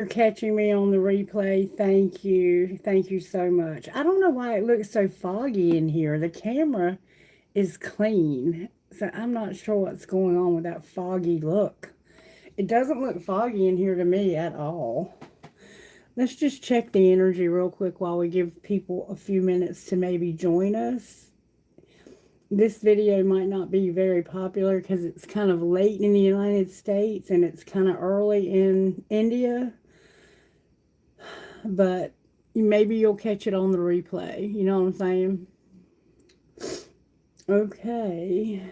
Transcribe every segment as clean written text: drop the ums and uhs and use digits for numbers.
For catching me on the replay. Thank you. Thank you so much. I don't know why it looks so foggy in here. The camera is clean, so I'm not sure what's going on with that foggy look. It doesn't look foggy in here to me at all. Let's just check the energy real quick while we give people a few minutes to maybe join us. This video might not be very popular because it's kind of late in the United States and it's kind of early in India. But maybe you'll catch it on the replay. You know what I'm saying? Okay.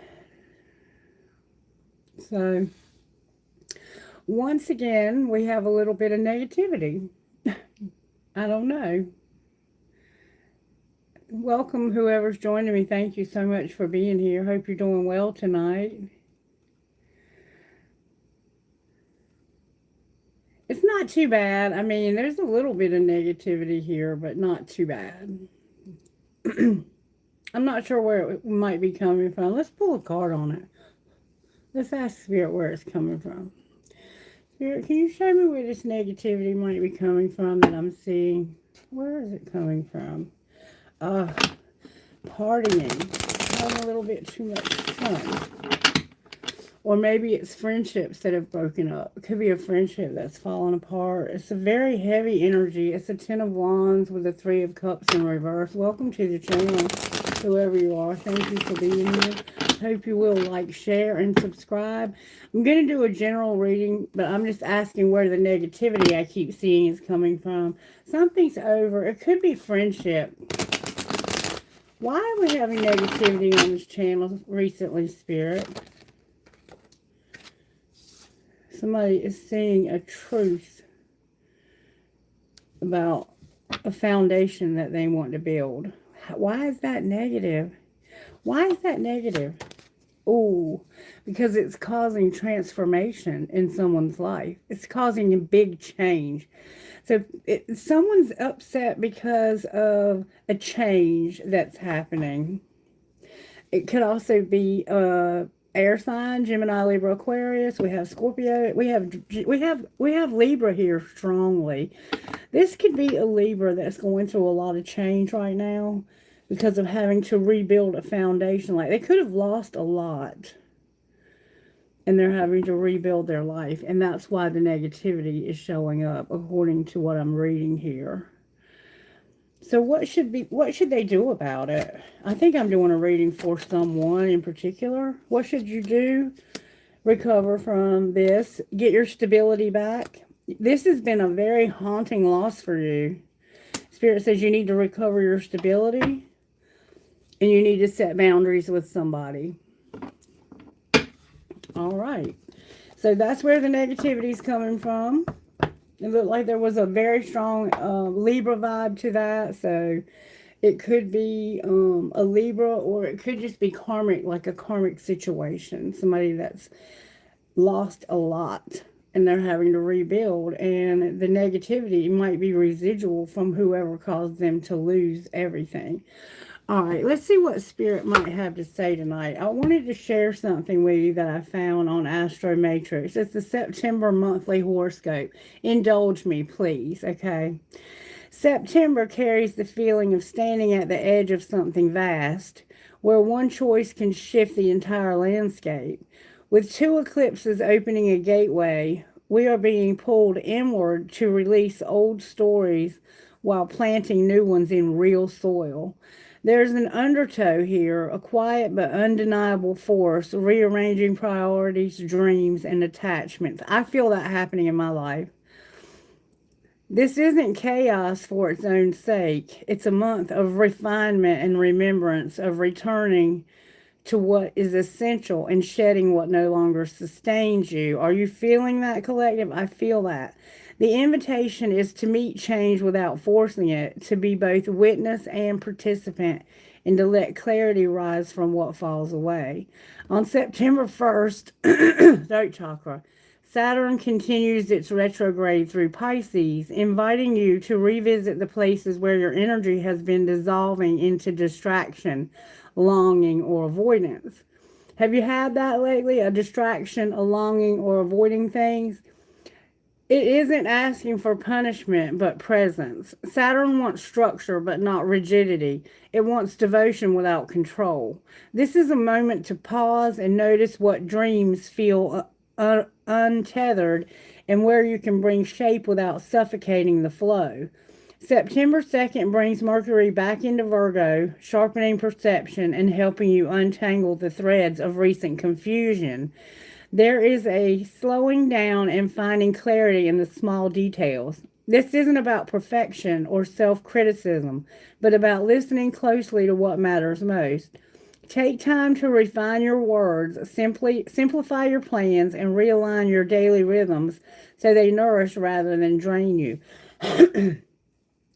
So, once again, we have a little bit of negativity. I don't know. Welcome, whoever's joining me. Thank you so much for being here. Hope you're doing well tonight. It's not too bad. I mean, there's a little bit of negativity here, but not too bad. I'm not sure where it might be coming from. Let's pull a card on it. Let's ask Spirit where it's coming from. Spirit, can you show me where this negativity might be coming from that I'm seeing? Where is it coming from? Partying. Having a little bit too much fun. Or maybe it's friendships that have broken up. It could be a friendship that's fallen apart. It's a very heavy energy. It's a 10 of Wands with a 3 of Cups in reverse. Welcome to the channel, whoever you are. Thank you for being here. Hope you will like, share, and subscribe. I'm going to do a general reading, but I'm just asking where the negativity I keep seeing is coming from. Something's over. It could be friendship. Why are we having negativity on this channel recently, Spirit? Somebody is seeing a truth about a foundation that they want to build. Why is that negative? Why is that negative? Oh, because it's causing transformation in someone's life. It's causing a big change. So someone's upset because of a change that's happening. It could also be air sign, Gemini, Libra, Aquarius. We have Scorpio. We have Libra here strongly. This could be a Libra that's going through a lot of change right now because of having to rebuild a foundation. Like they could have lost a lot and they're having to rebuild their life, and that's why the negativity is showing up according to what I'm reading here. So what should they do about it? I think I'm doing a reading for someone in particular. What should you do? Recover from this. Get your stability back. This has been a very haunting loss for you. Spirit says you need to recover your stability. And you need to set boundaries with somebody. All right. So that's where the negativity is coming from. It looked like there was a very strong Libra vibe to that. So it could be a Libra, or it could just be karmic, like a karmic situation. Somebody that's lost a lot and they're having to rebuild. And the negativity might be residual from whoever caused them to lose everything. All right, let's see what Spirit might have to say tonight. I wanted to share something with you that I found on Astro Matrix. It's the September monthly horoscope. Indulge me, please, okay? September carries the feeling of standing at the edge of something vast, where one choice can shift the entire landscape. With 2 eclipses opening a gateway, we are being pulled inward to release old stories while planting new ones in real soil. There's an undertow here, a quiet but undeniable force, rearranging priorities, dreams, and attachments. I feel that happening in my life. This isn't chaos for its own sake. It's a month of refinement and remembrance, of returning to what is essential and shedding what no longer sustains you. Are you feeling that, collective? I feel that. The invitation is to meet change without forcing it, to be both witness and participant, and to let clarity rise from what falls away. On September 1st, throat chakra, Saturn continues its retrograde through Pisces, inviting you to revisit the places where your energy has been dissolving into distraction, longing, or avoidance. Have you had that lately? A distraction, a longing, or avoiding things? It isn't asking for punishment, but presence. Saturn wants structure, but not rigidity. It wants devotion without control. This is a moment to pause and notice what dreams feel untethered and where you can bring shape without suffocating the flow. September 2nd brings Mercury back into Virgo, sharpening perception and helping you untangle the threads of recent confusion. There is a slowing down and finding clarity in the small details. This isn't about perfection or self criticism, but about listening closely to what matters most. Take time to refine your words, simplify your plans, and realign your daily rhythms so they nourish rather than drain you.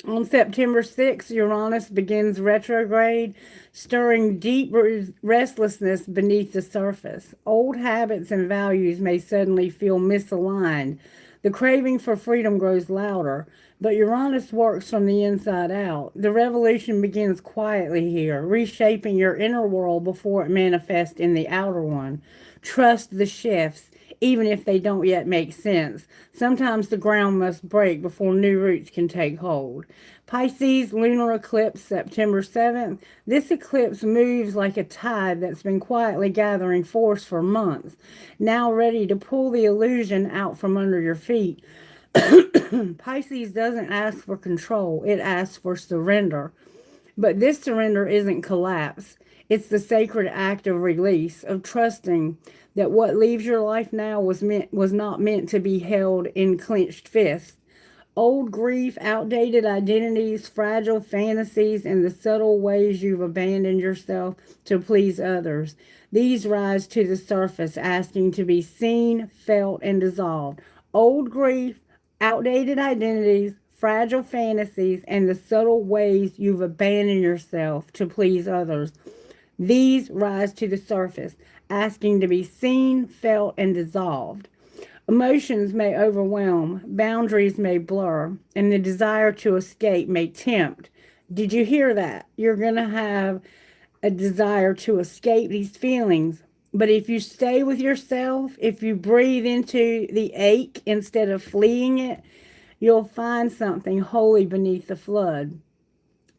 On September 6th, Uranus begins retrograde, stirring deep restlessness beneath the surface. Old habits and values may suddenly feel misaligned. The craving for freedom grows louder, but Uranus works from the inside out. The revolution begins quietly here, reshaping your inner world before it manifests in the outer one. Trust the shifts, even if they don't yet make sense. Sometimes the ground must break before new roots can take hold. Pisces lunar eclipse, September 7th. This eclipse moves like a tide that's been quietly gathering force for months, now ready to pull the illusion out from under your feet. Pisces doesn't ask for control, it asks for surrender. But this surrender isn't collapse. It's the sacred act of release, of trusting that what leaves your life now was not meant to be held in clenched fists. Old grief, outdated identities, fragile fantasies, and the subtle ways you've abandoned yourself to please others. These rise to the surface, asking to be seen, felt, and dissolved. Old grief, outdated identities, fragile fantasies, and the subtle ways you've abandoned yourself to please others. These rise to the surface, asking to be seen, felt, and dissolved. Emotions may overwhelm, boundaries may blur, and the desire to escape may tempt. Did you hear that? You're going to have a desire to escape these feelings. But if you stay with yourself, if you breathe into the ache instead of fleeing it, you'll find something holy beneath the flood.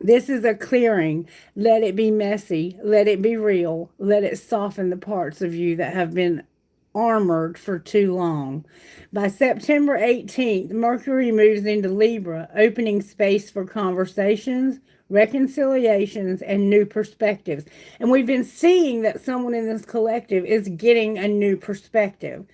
This is a clearing. Let it be messy. Let it be real. Let it soften the parts of you that have been armored for too long. By September 18th, Mercury moves into Libra, opening space for conversations, reconciliations, and new perspectives. And we've been seeing that someone in this collective is getting a new perspective.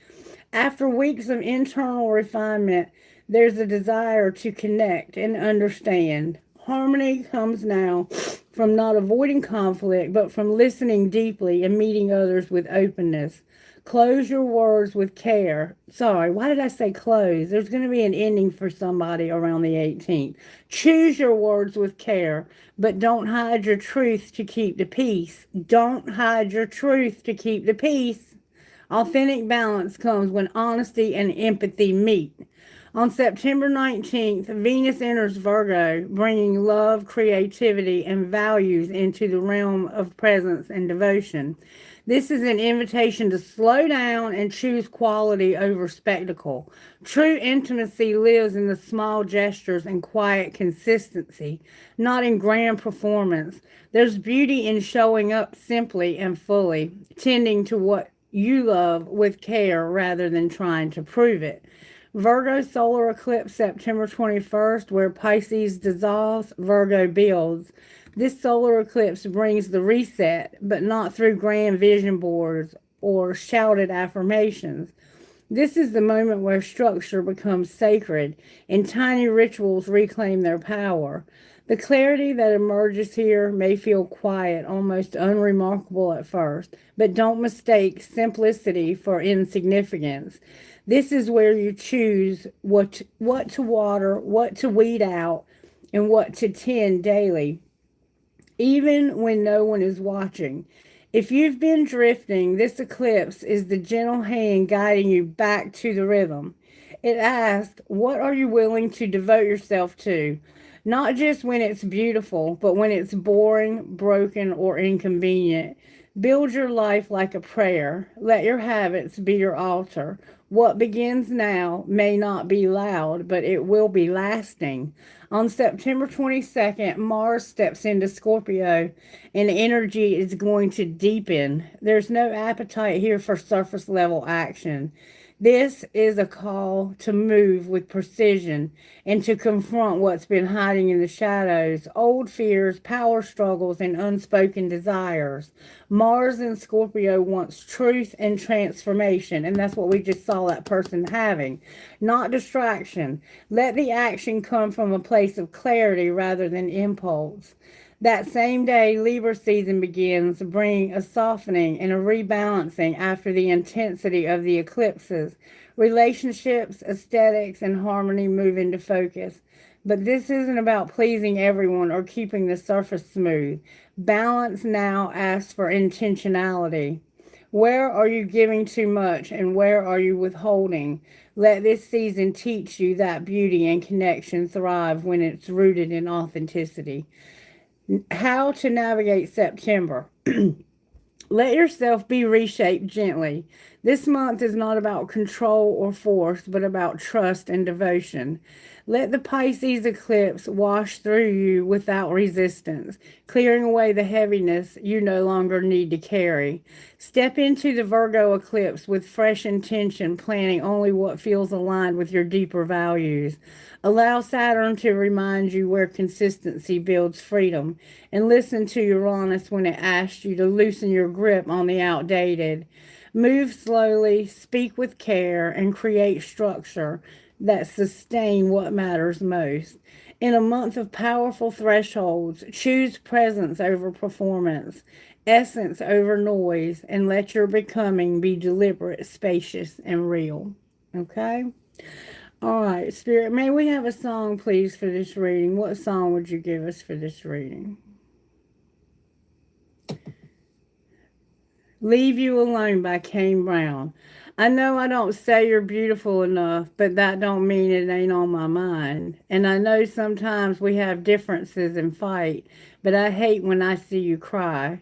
After weeks of internal refinement, there's a desire to connect and understand. Harmony comes now from not avoiding conflict, but from listening deeply and meeting others with openness. Close your words with care. Sorry, why did I say close? There's going to be an ending for somebody around the 18th. Choose your words with care, but don't hide your truth to keep the peace. Don't hide your truth to keep the peace. Authentic balance comes when honesty and empathy meet. On September 19th, Venus enters Virgo, bringing love, creativity, and values into the realm of presence and devotion. This is an invitation to slow down and choose quality over spectacle. True intimacy lives in the small gestures and quiet consistency, not in grand performance. There's beauty in showing up simply and fully, tending to what you love with care rather than trying to prove it. Virgo solar eclipse September 21st, where Pisces dissolves, Virgo builds. This solar eclipse brings the reset, but not through grand vision boards or shouted affirmations. This is the moment where structure becomes sacred and tiny rituals reclaim their power. The clarity that emerges here may feel quiet, almost unremarkable at first, but don't mistake simplicity for insignificance. This is where you choose what to water, what to weed out, and what to tend daily, even when no one is watching. If you've been drifting, this eclipse is the gentle hand guiding you back to the rhythm. It asks, what are you willing to devote yourself to? Not just when it's beautiful, but when it's boring, broken, or inconvenient. Build your life like a prayer. Let your habits be your altar. What begins now may not be loud, but it will be lasting. On September 22nd, Mars steps into Scorpio and energy is going to deepen. There's no appetite here for surface level action. This is a call to move with precision and to confront what's been hiding in the shadows, old fears, power struggles, and unspoken desires. Mars in Scorpio wants truth and transformation, and that's what we just saw that person having, not distraction. Let the action come from a place of clarity rather than impulse. That same day, Libra season begins, bringing a softening and a rebalancing after the intensity of the eclipses. Relationships, aesthetics, and harmony move into focus. But this isn't about pleasing everyone or keeping the surface smooth. Balance now asks for intentionality. Where are you giving too much and where are you withholding? Let this season teach you that beauty and connection thrive when it's rooted in authenticity. How to navigate September. Let yourself be reshaped gently. This month is not about control or force, but about trust and devotion. Let the Pisces eclipse wash through you without resistance, clearing away the heaviness you no longer need to carry. Step into the Virgo eclipse with fresh intention, planning only what feels aligned with your deeper values. Allow Saturn to remind you where consistency builds freedom, and listen to Uranus when it asks you to loosen your grip on the outdated. Move slowly, speak with care, and create structure that sustain what matters most. In a month of powerful thresholds, choose presence over performance, essence over noise, and let your becoming be deliberate, spacious, and real. Okay? All right, Spirit, may we have a song, please, for this reading? What song would you give us for this reading? Leave You Alone by Kane Brown. I know I don't say you're beautiful enough, but that don't mean it ain't on my mind. And I know sometimes we have differences and fight, but I hate when I see you cry.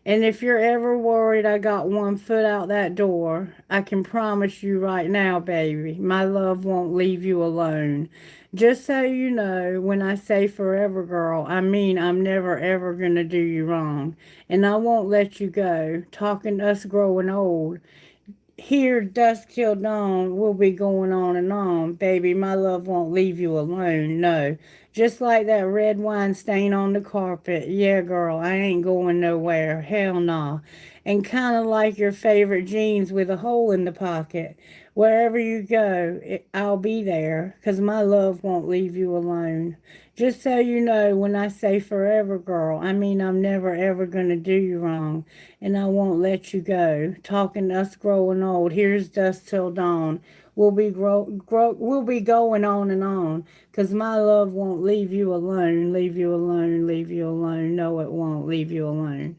And if you're ever worried I got one foot out that door, I can promise you right now, baby, my love won't leave you alone. Just so you know, when I say forever, girl, I mean I'm never ever gonna do you wrong. And I won't let you go. Talking us growing old. Here, dusk till dawn, we'll be going on and on. Baby, my love won't leave you alone, no. Just like that red wine stain on the carpet. Yeah, girl, I ain't going nowhere. Hell nah. And kind of like your favorite jeans with a hole in the pocket. Wherever you go, I'll be there, 'cause my love won't leave you alone. Just so you know, when I say forever, girl, I mean I'm never ever gonna do you wrong, and I won't let you go. Talking us growing old, here's dusk till dawn. We'll be going on and on, 'cause my love won't leave you alone, leave you alone, leave you alone. No, it won't leave you alone.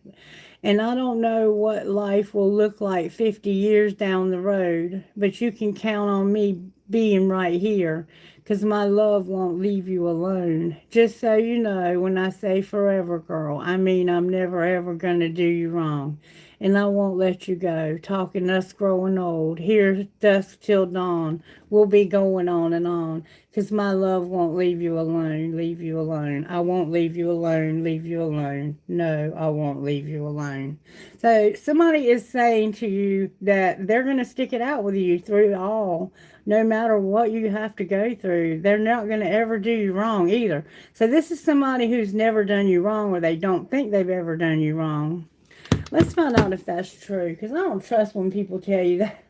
And I don't know what life will look like 50 years down the road, but you can count on me being right here, 'cause my love won't leave you alone. Just so you know, when I say forever, girl, I mean I'm never ever gonna do you wrong. And I won't let you go. Talking us growing old. Here's dusk till dawn. We'll be going on and on. 'Cause my love won't leave you alone, leave you alone. I won't leave you alone, leave you alone. No, I won't leave you alone. So somebody is saying to you that they're going to stick it out with you through it all. No matter what you have to go through, they're not going to ever do you wrong either. So this is somebody who's never done you wrong, or they don't think they've ever done you wrong. Let's find out if that's true, because I don't trust when people tell you that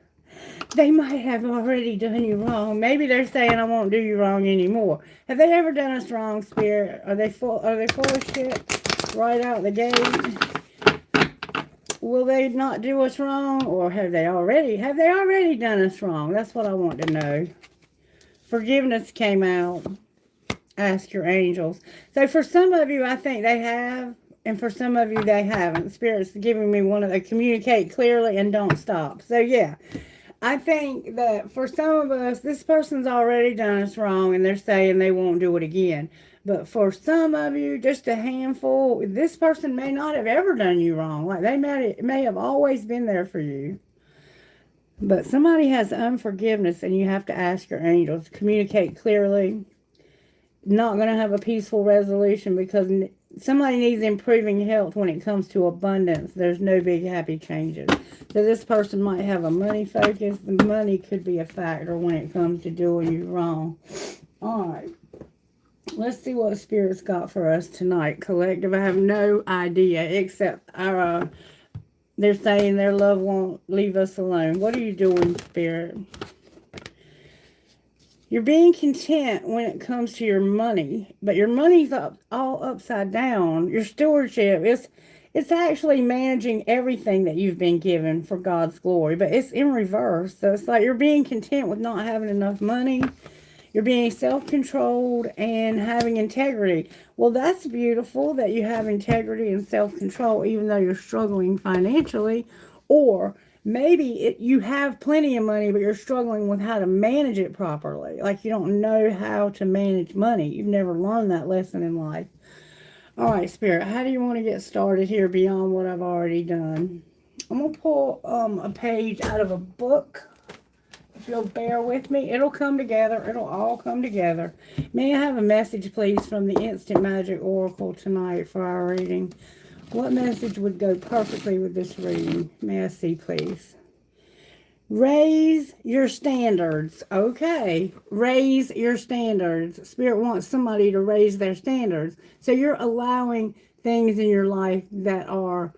they might have already done you wrong. Maybe they're saying I won't do you wrong anymore. Have they ever done us wrong, Spirit? Are they full of shit right out the gate? Will they not do us wrong, or have they already done us wrong? That's what I want to know. Forgiveness came out. Ask your angels. So for some of you, I think they have. And for some of you, they haven't. Spirit's giving me one of the communicate clearly and don't stop. So, yeah. I think that for some of us, this person's already done us wrong, and they're saying they won't do it again. But for some of you, just a handful, this person may not have ever done you wrong. Like, they may have always been there for you. But somebody has unforgiveness, and you have to ask your angels to communicate clearly. Not going to have a peaceful resolution because somebody needs improving health when it comes to abundance. There's no big happy changes. So this person might have a money focus. The money could be a factor when it comes to doing you wrong. All right. Let's see what Spirit's got for us tonight, collective. I have no idea except they're saying their love won't leave us alone. What are you doing, Spirit? You're being content when it comes to your money, but your money's all upside down. Your stewardship it's actually managing everything that you've been given for God's glory, but it's in reverse. So it's like you're being content with not having enough money. You're being self-controlled and having integrity. Well, that's beautiful that you have integrity and self-control even though you're struggling financially. Or maybe you have plenty of money, but you're struggling with how to manage it properly. Like you don't know how to manage money. You've never learned that lesson in life. All right, Spirit, how do you want to get started here beyond what I've already done? I'm going to pull a page out of a book. If you'll bear with me, it'll come together. It'll all come together. May I have a message, please, from the Instant Magic Oracle tonight for our reading? What message would go perfectly with this reading? May I see, please? Raise your standards. Okay. Raise your standards. Spirit wants somebody to raise their standards. So you're allowing things in your life that are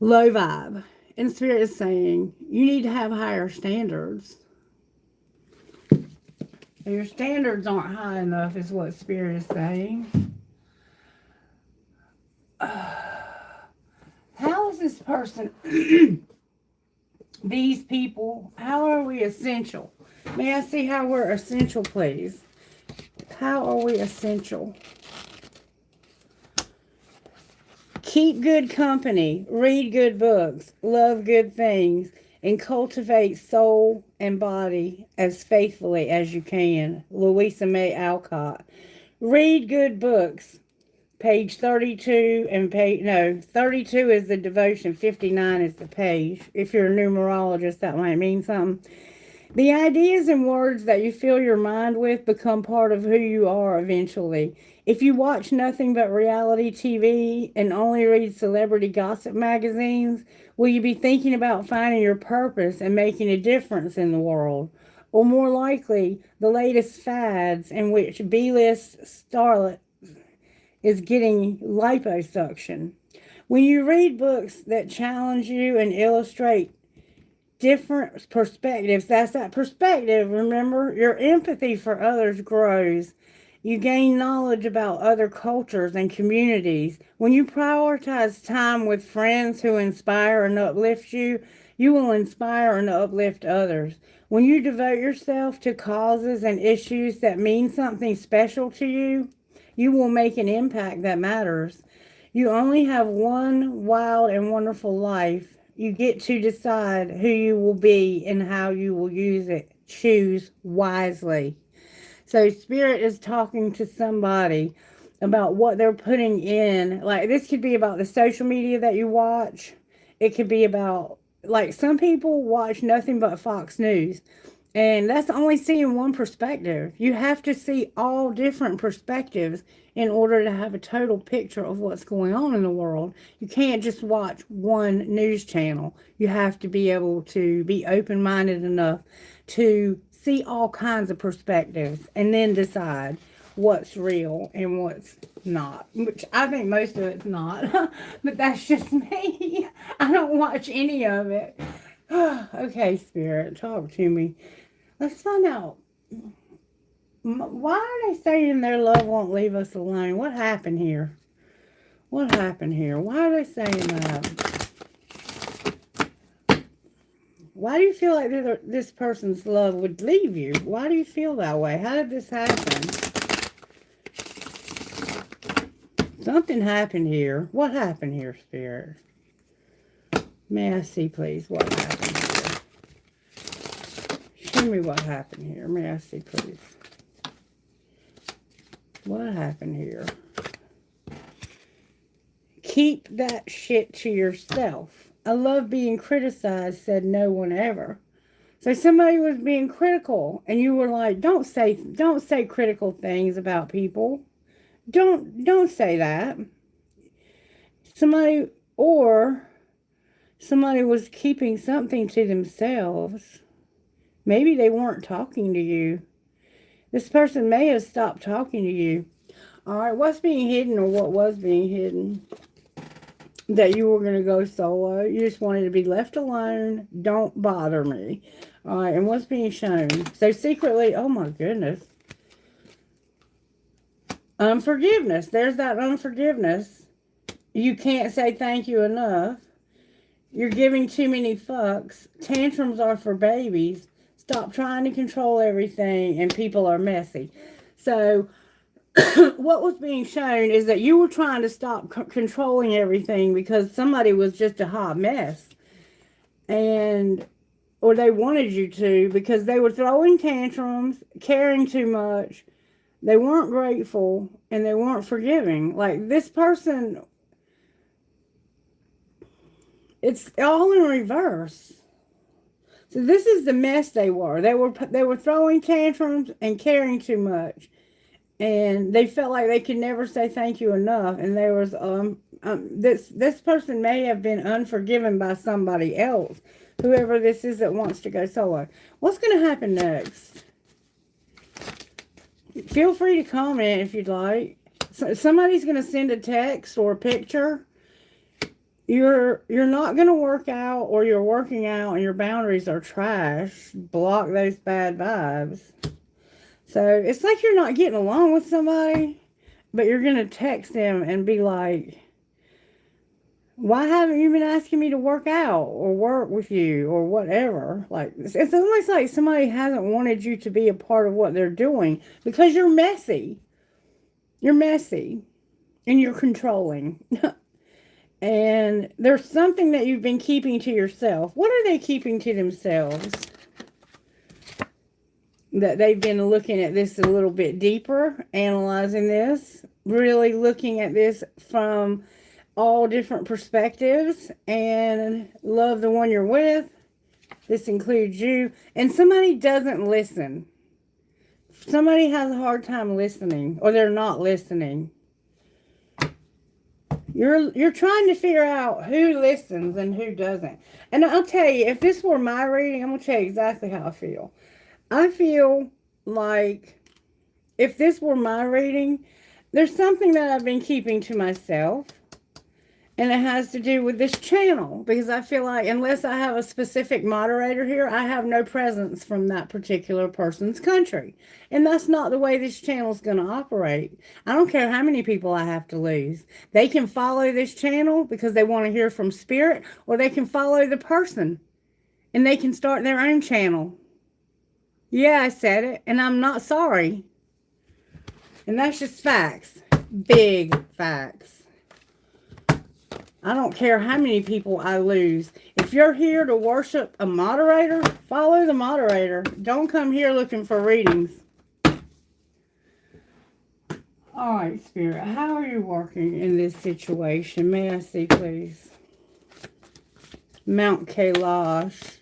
low vibe. And Spirit is saying, you need to have higher standards. Your standards aren't high enough is what Spirit is saying. How is this person, these people, how are we essential? May I see how we're essential, please? How are we essential? Keep good company, read good books, love good things, and cultivate soul and body as faithfully as you can. Louisa May Alcott. Read good books. Page 32 and 32 is the devotion, 59 is the page. If you're a numerologist, that might mean something. The ideas and words that you fill your mind with become part of who you are eventually. If you watch nothing but reality TV and only read celebrity gossip magazines, will you be thinking about finding your purpose and making a difference in the world? Or more likely, the latest fads in which B-list starlet is getting liposuction? When you read books that challenge you and illustrate different perspectives, that's that perspective, remember, your empathy for others grows. You gain knowledge about other cultures and communities. When you prioritize time with friends who inspire and uplift you, you will inspire and uplift others. When you devote yourself to causes and issues that mean something special to you, you will make an impact that matters. You only have one wild and wonderful life. You get to decide who you will be and how you will use it. Choose wisely. So Spirit is talking to somebody about what they're putting in. Like this could be about the social media that you watch. It could be about, like, some people watch nothing but Fox News. And that's only seeing one perspective. You have to see all different perspectives in order to have a total picture of what's going on in the world. You can't just watch one news channel. You have to be able to be open-minded enough to see all kinds of perspectives and then decide what's real and what's not. Which I think most of it's not. But that's just me. I don't watch any of it. Okay, Spirit, talk to me. Let's find out. Why are they saying their love won't leave us alone? What happened here? What happened here? Why are they saying that? Why do you feel like this person's love would leave you? Why do you feel that way? How did this happen? Something happened here. What happened here, Spirit? May I see, please, what happened here? Show me what happened here. May I see, please? What happened here? Keep that shit to yourself. I love being criticized, said no one ever. So somebody was being critical, and you were like, don't say critical things about people. Don't say that. Somebody or somebody was keeping something to themselves. Maybe they weren't talking to you. This person may have stopped talking to you. All right, what's being hidden, or what was being hidden? That you were going to go solo. You just wanted to be left alone. Don't bother me. All right, and what's being shown? So secretly, oh my goodness. Unforgiveness. There's that unforgiveness. You can't say thank you enough. You're giving too many fucks. Tantrums are for babies. Stop trying to control everything, and people are messy. So what was being shown is that you were trying to stop controlling everything because somebody was just a hot mess. Or they wanted you to, because they were throwing tantrums, caring too much. They weren't grateful, and they weren't forgiving. Like this person, it's all in reverse. So this is the mess they were. They were throwing tantrums and caring too much. And they felt like they could never say thank you enough. And there was this person may have been unforgiven by somebody else, whoever this is that wants to go solo. What's going to happen next? Feel free to comment if you'd like. Somebody's going to send a text or a picture. You're not going to work out, or you're working out and your boundaries are trash. Block those bad vibes. So it's like you're not getting along with somebody, but you're going to text them and be like, why haven't you been asking me to work out or work with you or whatever? Like, it's almost like somebody hasn't wanted you to be a part of what they're doing because you're messy. You're messy and you're controlling. And there's something that you've been keeping to yourself. What are they keeping to themselves? That they've been looking at this a little bit deeper, analyzing this, really looking at this from all different perspectives, and love the one you're with. This includes you. And somebody doesn't listen. Somebody has a hard time listening, or they're not listening. You're trying to figure out who listens and who doesn't. And I'll tell you, if this were my reading, I'm going to tell you exactly how I feel. I feel like if this were my reading, there's something that I've been keeping to myself. And it has to do with this channel. Because I feel like unless I have a specific moderator here, I have no presence from that particular person's country. And that's not the way this channel is going to operate. I don't care how many people I have to lose. They can follow this channel because they want to hear from spirit. Or they can follow the person. And they can start their own channel. Yeah, I said it. And I'm not sorry. And that's just facts. Big facts. I don't care how many people I lose. If you're here to worship a moderator, follow the moderator. Don't come here looking for readings. All right, Spirit, how are you working in this situation? May I see, please? Mount Kailash.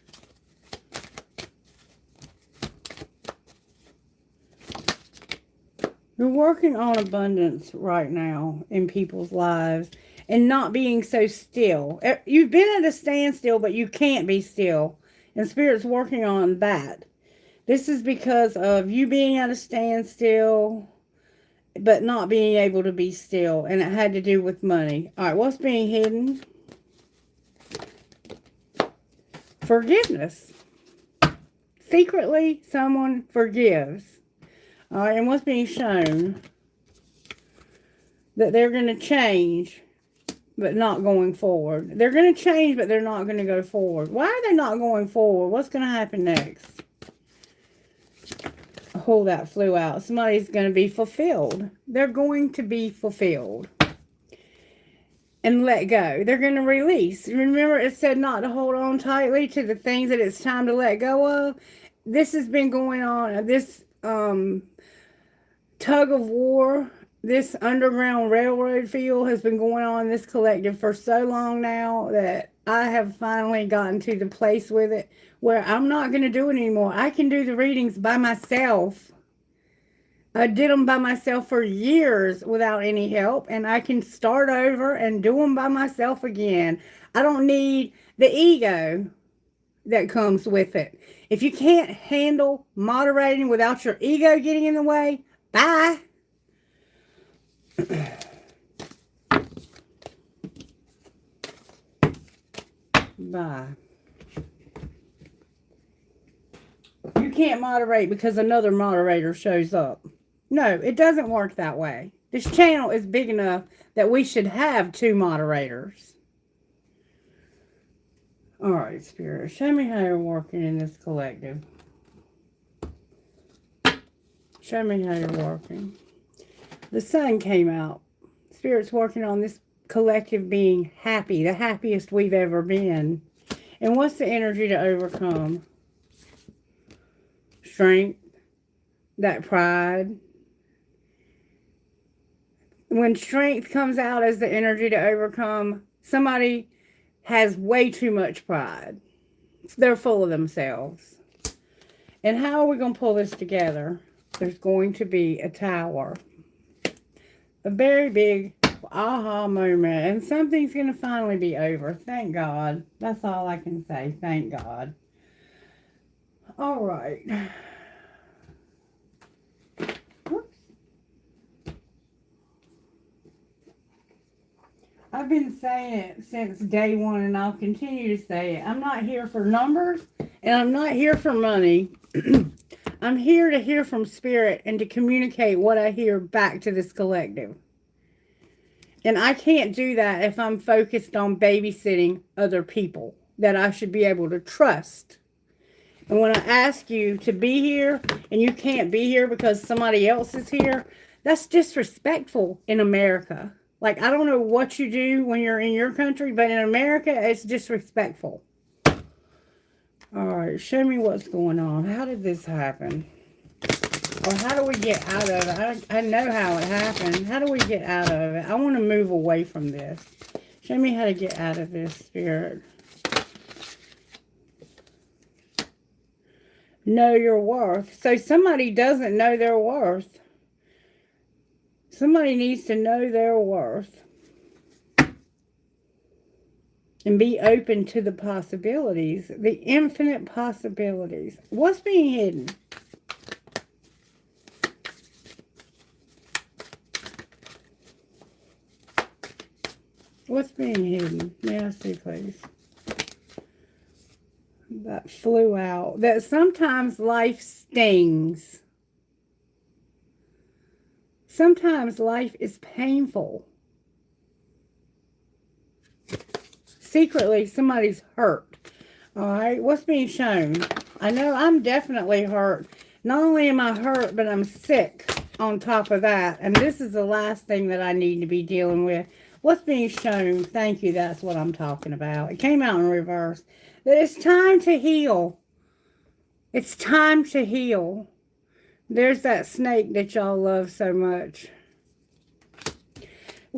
You're working on abundance right now in people's lives. And not being so still. You've been at a standstill, but you can't be still. And Spirit's working on that. This is because of you being at a standstill, but not being able to be still. And it had to do with money. All right, what's being hidden? Forgiveness. Secretly, someone forgives. All right, and what's being shown? That they're going to change, but not going forward. They're going to change, but they're not going to go forward. Why are they not going forward? What's going to happen next? Oh, that flew out. Somebody's going to be fulfilled. They're going to be fulfilled. And let go. They're going to release. Remember, it said not to hold on tightly to the things that it's time to let go of. This has been going on. This tug of war, this underground railroad feel has been going on in this collective for so long now that I have finally gotten to the place with it where I'm not going to do it anymore. I can do the readings by myself. I did them by myself for years without any help, and I can start over and do them by myself again. I don't need the ego that comes with it. If you can't handle moderating without your ego getting in the way, bye. Bye. You can't moderate because another moderator shows up. No, it doesn't work that way. This channel is big enough that we should have 2 moderators. All right, Spirit, show me how you're working in this collective. Show me how you're working. The sun came out. Spirit's working on this collective being happy, the happiest we've ever been. And what's the energy to overcome? Strength, that pride. When strength comes out as the energy to overcome, somebody has way too much pride. They're full of themselves. And how are we going to pull this together? There's going to be a tower. A very big aha moment. And something's going to finally be over. Thank God. That's all I can say. Thank God. All right. Whoops. I've been saying it since day one, and I'll continue to say it. I'm not here for numbers, and I'm not here for money. I'm here to hear from Spirit and to communicate what I hear back to this collective. And I can't do that if I'm focused on babysitting other people that I should be able to trust. And when I ask you to be here and you can't be here because somebody else is here, that's disrespectful in America. Like, I don't know what you do when you're in your country, but in America, it's disrespectful. All right, show me what's going on. How did this happen? Or how do we get out of it? I know how it happened. How do we get out of it? I want to move away from this. Show me how to get out of this, Spirit. Know your worth. So somebody doesn't know their worth. Somebody needs to know their worth. And be open to the possibilities. The infinite possibilities. What's being hidden? What's being hidden? May I see, please? That flew out. That sometimes life stings. Sometimes life is painful. Secretly, somebody's hurt. All right, what's being shown? I know I'm definitely hurt. Not only am I hurt, but I'm sick on top of that. And this is the last thing that I need to be dealing with. What's being shown? Thank you, that's what I'm talking about. It came out in reverse. That it's time to heal. It's time to heal. There's that snake that y'all love so much.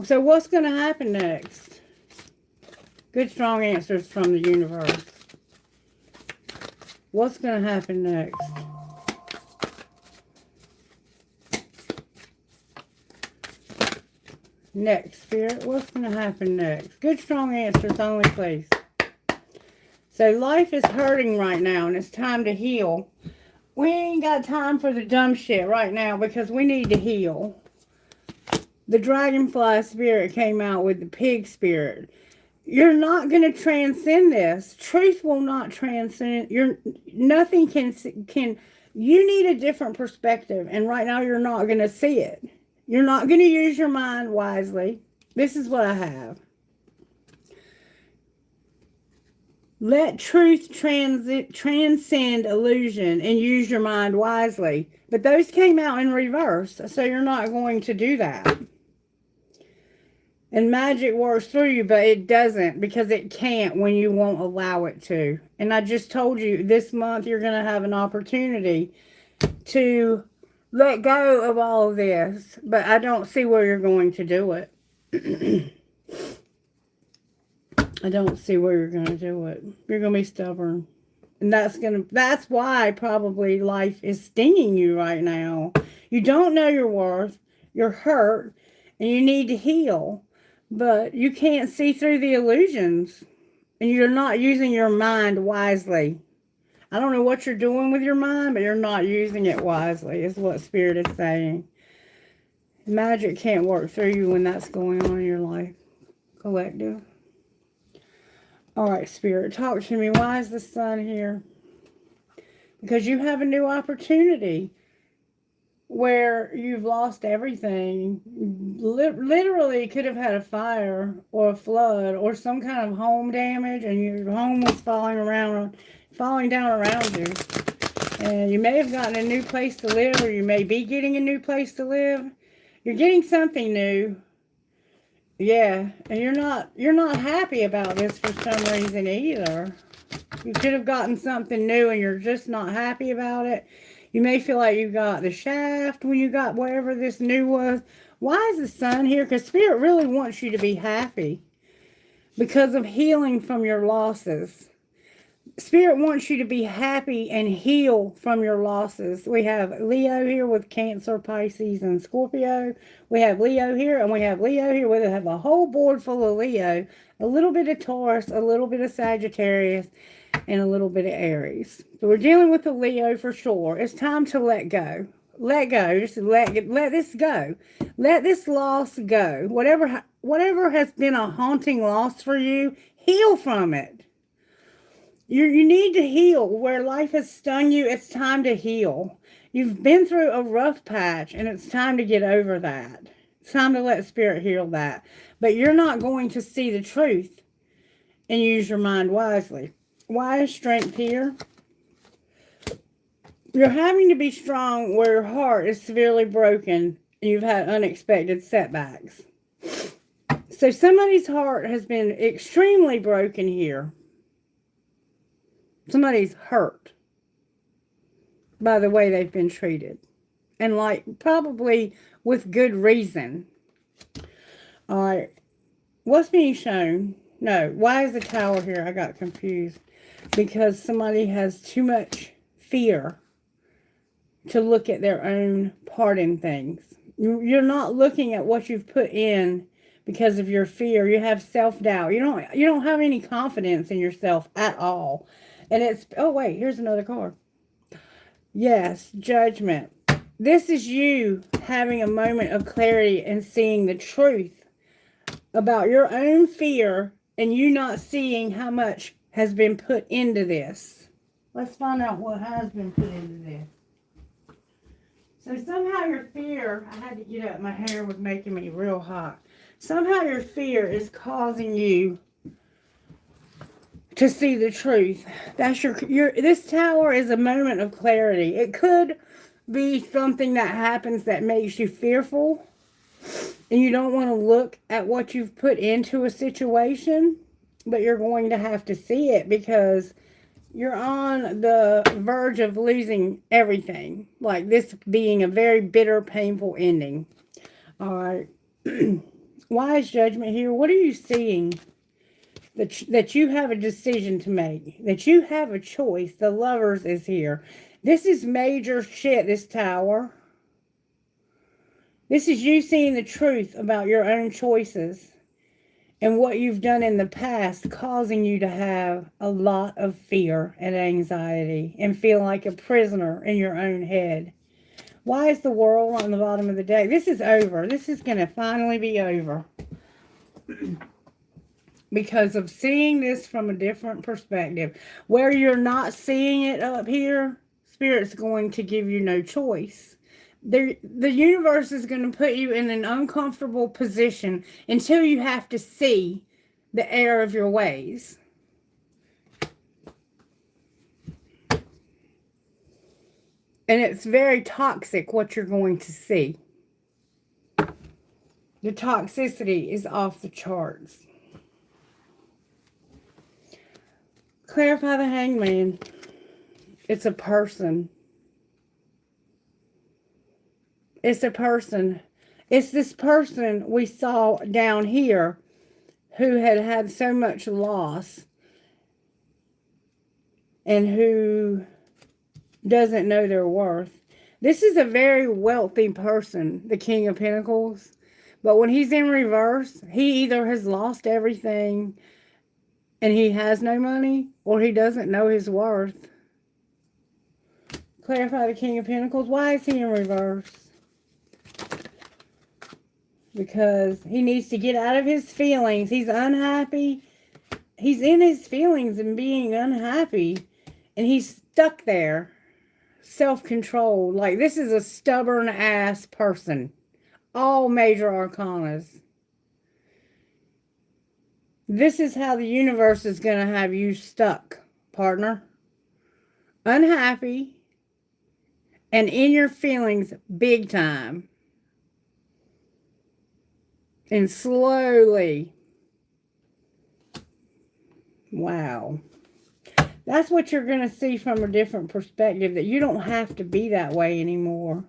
So what's going to happen next? Good, strong answers from the universe. What's going to happen next? Next, Spirit. What's going to happen next? Good, strong answers only, please. So life is hurting right now, and it's time to heal. We ain't got time for the dumb shit right now because we need to heal. The Dragonfly spirit came out with the pig spirit. You're not going to transcend this. Truth will not transcend. Nothing can. You need a different perspective, and right now you're not going to see it. You're not going to use your mind wisely. This is what I have. Let truth transcend illusion and use your mind wisely. But those came out in reverse, so you're not going to do that. And magic works through you, but it doesn't because it can't when you won't allow it to. And I just told you this month you're going to have an opportunity to let go of all of this. But I don't see where you're going to do it. I don't see where you're going to do it. You're going to be stubborn. And that's why probably life is stinging you right now. You don't know your worth. You're hurt and you need to heal. But you can't see through the illusions. And you're not using your mind wisely. I don't know what you're doing with your mind, but you're not using it wisely, is what Spirit is saying. Magic can't work through you when that's going on in your life. Collective. All right, Spirit, talk to me. Why is the Sun here? Because you have a new opportunity where you've lost everything. Literally could have had a fire or a flood or some kind of home damage, and your home was falling down around you. And you may have gotten a new place to live, or you may be getting a new place to live. You're getting something new. Yeah, and you're not happy about this for some reason either. You could have gotten something new and you're just not happy about it. You may feel like you got the shaft when you got whatever this new was. Why is the Sun here? Because Spirit really wants you to be happy because of healing from your losses. Spirit wants you to be happy and heal from your losses. We have Leo here with Cancer, Pisces, and Scorpio. We have Leo here, and we have Leo here. We have a whole board full of Leo, a little bit of Taurus, a little bit of Sagittarius, and a little bit of Aries. So we're dealing with the Leo for sure. It's time to let go. Let go. Just let this go. Let this loss go. Whatever has been a haunting loss for you, heal from it. You need to heal. Where life has stung you, it's time to heal. You've been through a rough patch, and it's time to get over that. It's time to let Spirit heal that. But you're not going to see the truth and use your mind wisely. Why is Strength here? You're having to be strong where your heart is severely broken and you've had unexpected setbacks. So somebody's heart has been extremely broken here. Somebody's hurt by the way they've been treated. And probably with good reason. All right. What's being shown? No. Why is the Tower here? I got confused. Because somebody has too much fear to look at their own part in things. You're not looking at what you've put in because of your fear. You have self-doubt. You don't have any confidence in yourself at all. And it's, oh wait, here's another card. Yes, Judgment. This is you having a moment of clarity and seeing the truth about your own fear and you not seeing how much has been put into this. Let's find out what has been put into this. So somehow your fear, I had to get up, my hair was making me real hot. Somehow your fear is causing you to see the truth. That's this Tower is a moment of clarity. It could be something that happens that makes you fearful and you don't want to look at what you've put into a situation, but you're going to have to see it because you're on the verge of losing everything. Like this being a very bitter, painful ending. All right. Why is Judgment here? What are you seeing? That you have a decision to make, that you have a choice. The Lovers is here. This is major shit, this Tower. This is you seeing the truth about your own choices and what you've done in the past, causing you to have a lot of fear and anxiety and feel like a prisoner in your own head. Why is the World on the bottom of the deck? This is over. This is going to finally be over. Because of seeing this from a different perspective. Where you're not seeing it up here, Spirit's going to give you no choice. The universe is going to put you in an uncomfortable position until you have to see the error of your ways. And it's very toxic what you're going to see. The toxicity is off the charts. Clarify the Hangman. It's a person. It's a person. It's this person we saw down here who had had so much loss and who doesn't know their worth. This is a very wealthy person, the King of Pentacles. But when he's in reverse, he either has lost everything and he has no money, or he doesn't know his worth. Clarify the King of Pentacles. Why is he in reverse? Because he needs to get out of his feelings. He's unhappy. He's in his feelings and being unhappy. And he's stuck there. Self-controlled. Like, this is a stubborn ass person. All major arcanas. This is how the universe is going to have you stuck, partner. Unhappy. And in your feelings big time. And slowly. Wow. That's what you're going to see from a different perspective. That you don't have to be that way anymore.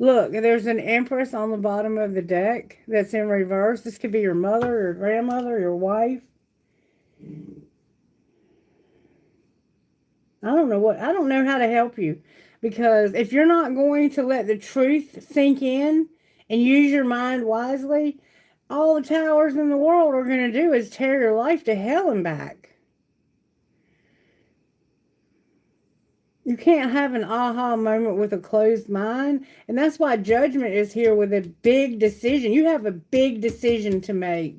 Look, there's an Empress on the bottom of the deck that's in reverse. This could be your mother, your grandmother, your wife. I don't know how to help you. Because if you're not going to let the truth sink in and use your mind wisely, all the towers in the world are going to do is tear your life to hell and back. You can't have an aha moment with a closed mind. And that's why judgment is here with a big decision. You have a big decision to make.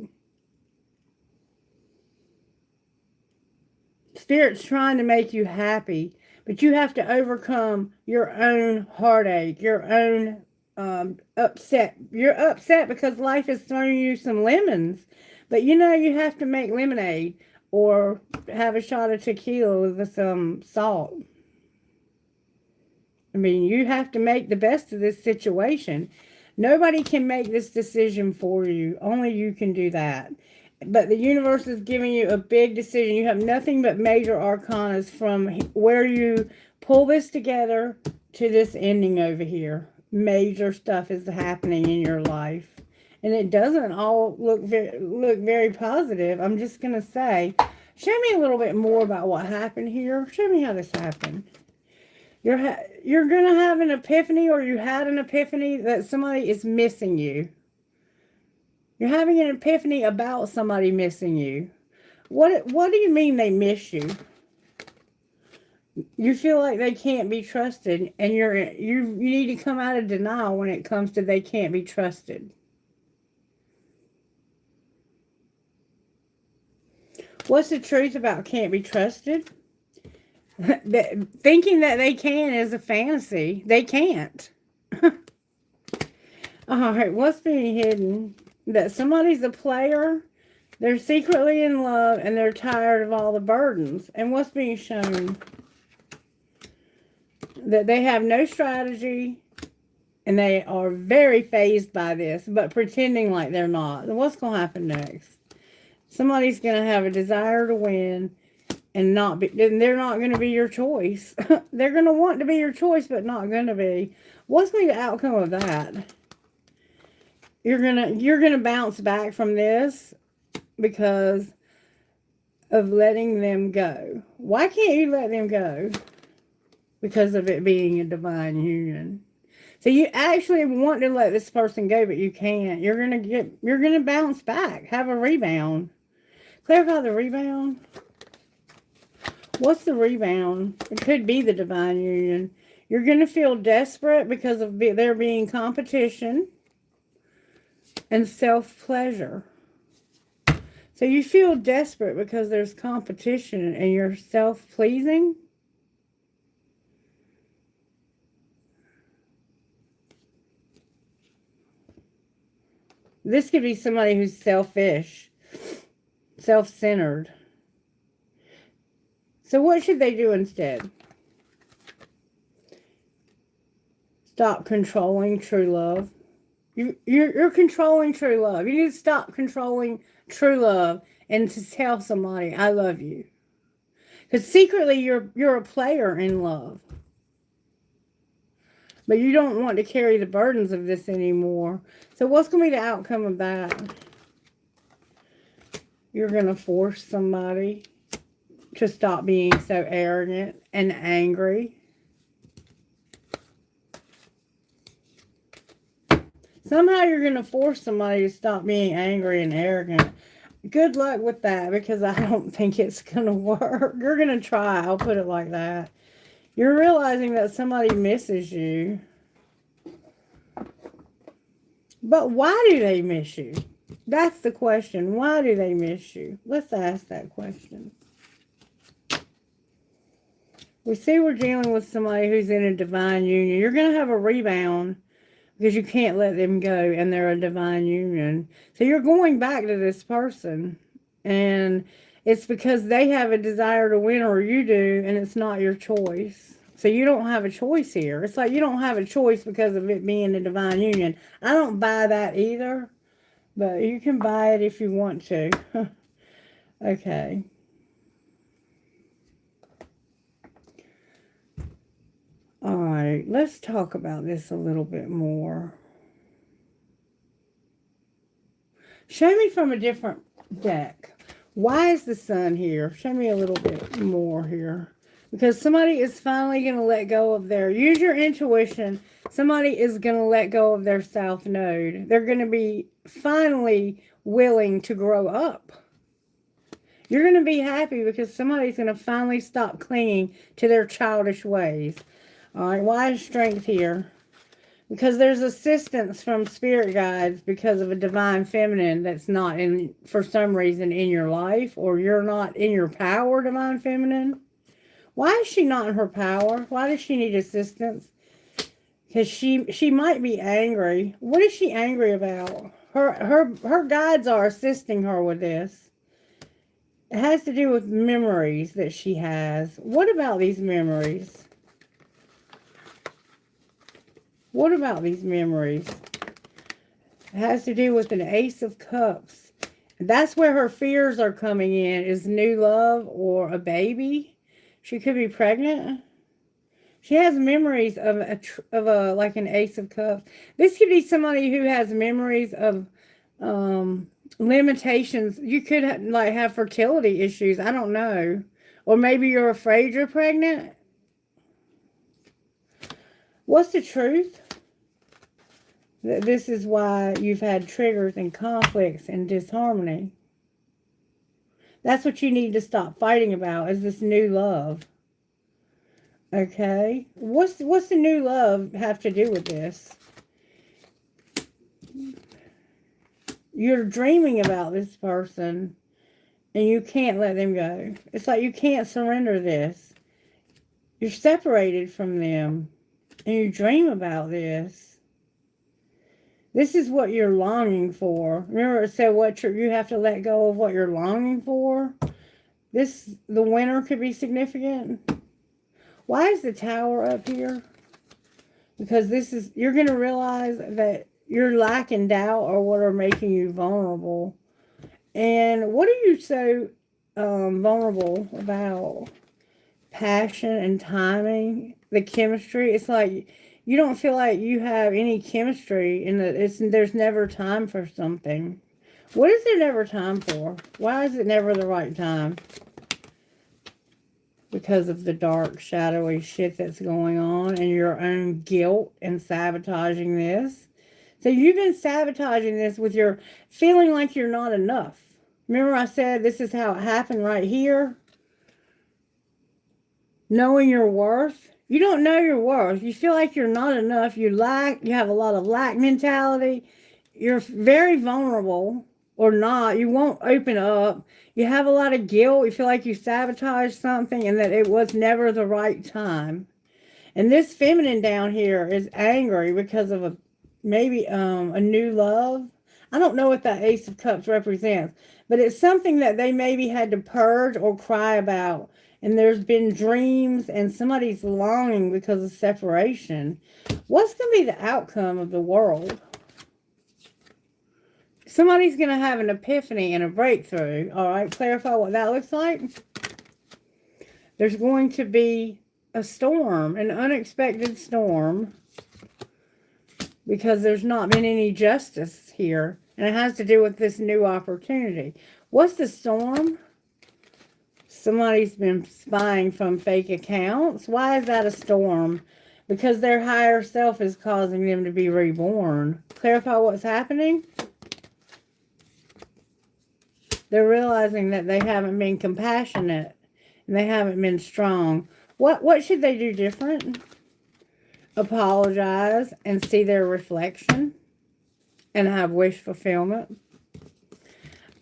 Spirit's trying to make you happy. But you have to overcome your own heartache, your own upset. You're upset because life is throwing you some lemons. But you know you have to make lemonade or have a shot of tequila with some salt. I mean, you have to make the best of this situation. Nobody can make this decision for you. Only you can do that. But the universe is giving you a big decision. You have nothing but major arcanas from where you pull this together to this ending over here. Major stuff is happening in your life. And it doesn't all look very positive. I'm just going to say, show me a little bit more about what happened here. Show me how this happened. You're going to have an epiphany, or you had an epiphany that somebody is missing you. You're having an epiphany about somebody missing you. What do you mean they miss you? You feel like they can't be trusted, and you need to come out of denial when it comes to they can't be trusted. What's the truth about can't be trusted? Thinking that they can is a fantasy. They can't. All right, what's being hidden? That somebody's a player, they're secretly in love, and they're tired of all the burdens. And what's being shown? That they have no strategy, and they are very fazed by this, but pretending like they're not. And what's going to happen next? Somebody's going to have a desire to win, and they're not going to be your choice. They're going to want to be your choice, but not going to be. What's going to be the outcome of that? You're gonna bounce back from this because of letting them go. Why can't you let them go? Because of it being a divine union. So you actually want to let this person go, but you can't. You're gonna bounce back, have a rebound. Clarify the rebound. What's the rebound? It could be the divine union. You're gonna feel desperate because of there being competition and self-pleasure. So you feel desperate because there's competition and you're self-pleasing. This could be somebody who's selfish, self-centered. So what should they do instead? Stop controlling true love. You're controlling true love. You need to stop controlling true love and to tell somebody, I love you. Because secretly you're a player in love. But you don't want to carry the burdens of this anymore. So what's going to be the outcome of that? You're going to force somebody to stop being so arrogant and angry. Somehow you're going to force somebody to stop being angry and arrogant. Good luck with that, because I don't think it's going to work. You're going to try. I'll put it like that. You're realizing that somebody misses you. But why do they miss you? That's the question. Why do they miss you? Let's ask that question. We see we're dealing with somebody who's in a divine union. You're going to have a rebound because you can't let them go, and they're a divine union. So you're going back to this person, and it's because they have a desire to win, or you do, and it's not your choice. So you don't have a choice here. It's like you don't have a choice because of it being a divine union. I don't buy that either, but you can buy it if you want to. Okay. All right, let's talk about this a little bit more. Show me from a different deck. Why is the sun here? Show me a little bit more here. Because somebody is finally going to let go of their... Use your intuition. Somebody is going to let go of their south node. They're going to be finally willing to grow up. You're going to be happy because somebody's going to finally stop clinging to their childish ways. All right, why is strength here? Because there's assistance from spirit guides because of a divine feminine that's not in, for some reason, in your life, or you're not in your power, divine feminine. Why is she not in her power? Why does she need assistance? Because she might be angry. What is she angry about? Her guides are assisting her with this. It has to do with memories that she has. What about these memories? What about these memories? It has to do with an Ace of Cups. That's where her fears are coming in, is new love or a baby. She could be pregnant. She has memories of a like an Ace of Cups. This could be somebody who has memories of limitations. You could have fertility issues. I don't know. Or maybe you're afraid you're pregnant. What's the truth? This is why you've had triggers and conflicts and disharmony. That's what you need to stop fighting about, is this new love. Okay? What's the new love have to do with this? You're dreaming about this person, and you can't let them go. It's like you can't surrender this. You're separated from them, and you dream about this. This is what you're longing for. Remember it said you have to let go of what you're longing for? The winter could be significant. Why is the Tower up here? Because you're going to realize that you're lacking doubt or what are making you vulnerable. And what are you so vulnerable about? Passion and timing, the chemistry. It's like you don't feel like you have any chemistry, and there's never time for something. What is there never time for? Why is it never the right time? Because of the dark, shadowy shit that's going on and your own guilt and sabotaging this. So you've been sabotaging this with your feeling like you're not enough. Remember I said this is how it happened right here? Knowing your worth. You don't know your worth. You feel like you're not enough. You have a lot of lack mentality. You're very vulnerable, or not. You won't open up. You have a lot of guilt. You feel like you sabotaged something and that it was never the right time. And this feminine down here is angry because of maybe a new love. I don't know what that Ace of Cups represents, but it's something that they maybe had to purge or cry about. And there's been dreams and somebody's longing because of separation. What's going to be the outcome of the world? Somebody's going to have an epiphany and a breakthrough. All right, clarify what that looks like. There's going to be a storm, an unexpected storm, because there's not been any justice here. And it has to do with this new opportunity. What's the storm? Somebody's been spying from fake accounts. Why is that a storm? Because their higher self is causing them to be reborn. Clarify what's happening. They're realizing that they haven't been compassionate and they haven't been strong. What should they do different? Apologize and see their reflection and have wish fulfillment.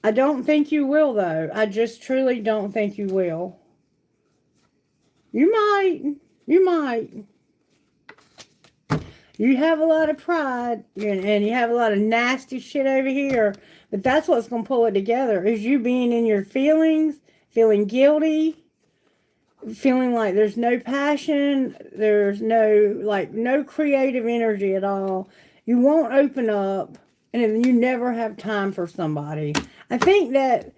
I don't think you will, though. I just truly don't think you will. You might. You might. You have a lot of pride and you have a lot of nasty shit over here. But that's what's going to pull it together, is you being in your feelings, feeling guilty, feeling like there's no passion, there's no creative energy at all. You won't open up, and you never have time for somebody. I think that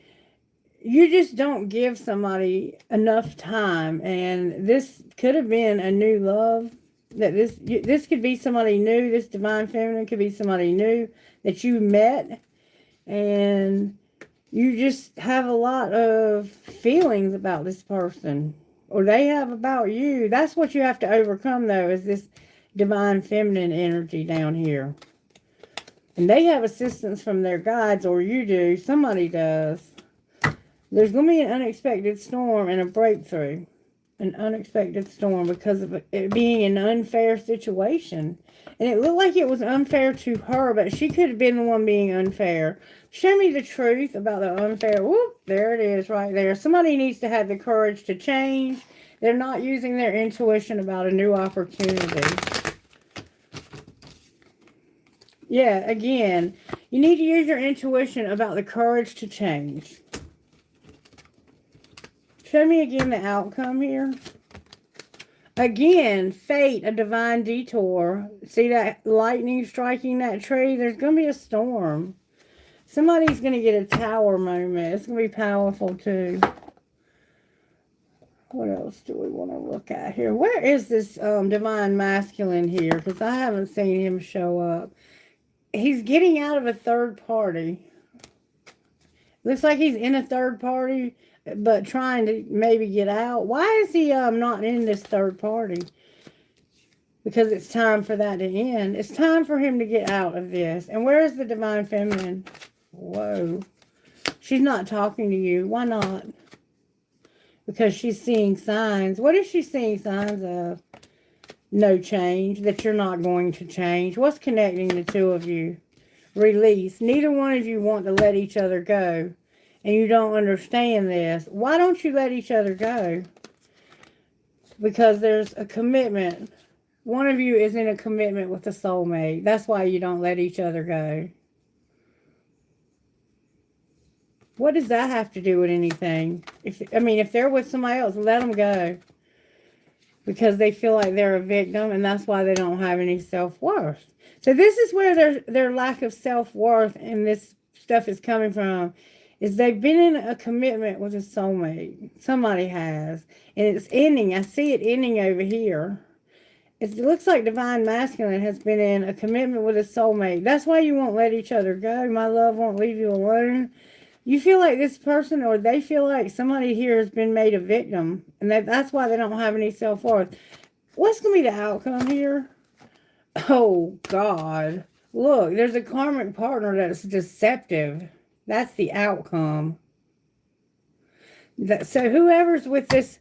you just don't give somebody enough time, and this could have been a new love. That this could be somebody new. This divine feminine could be somebody new that you met, and you just have a lot of feelings about this person, or they have about you. That's what you have to overcome, though, is this divine feminine energy down here. And they have assistance from their guides, or you do. Somebody does. There's going to be an unexpected storm and a breakthrough. An unexpected storm because of it being an unfair situation. And it looked like it was unfair to her, but she could have been the one being unfair. Show me the truth about the unfair. Whoop, there it is right there. Somebody needs to have the courage to change. They're not using their intuition about a new opportunity. Yeah, again, you need to use your intuition about the courage to change. Show me again the outcome here. Again, fate, a divine detour. See that lightning striking that tree? There's going to be a storm. Somebody's going to get a tower moment. It's going to be powerful too. What else do we want to look at here? Where is this divine masculine here? Because I haven't seen him show up. He's getting out of a third party. Looks like he's in a third party, but trying to maybe get out. Why is he not in this third party? Because it's time for that to end. It's time for him to get out of this. And where is the divine feminine? Whoa. She's not talking to you. Why not? Because she's seeing signs. What is she seeing signs of? No change. That you're not going to change. What's connecting the two of you? Release. Neither one of you want to let each other go. And you don't understand this. Why don't you let each other go? Because there's a commitment. One of you is in a commitment with a soulmate. That's why you don't let each other go. What does that have to do with anything? If they're with somebody else, let them go. Because they feel like they're a victim, and that's why they don't have any self-worth. So this is where their lack of self-worth and this stuff is coming from. Is they've been in a commitment with a soulmate. Somebody has. And it's ending. I see it ending over here. It looks like divine masculine has been in a commitment with a soulmate. That's why you won't let each other go. My love won't leave you alone. You feel like this person, or they feel like somebody here has been made a victim. And that's why they don't have any self-worth. What's going to be the outcome here? Oh, God. Look, there's a karmic partner that's deceptive. That's the outcome. So whoever's with this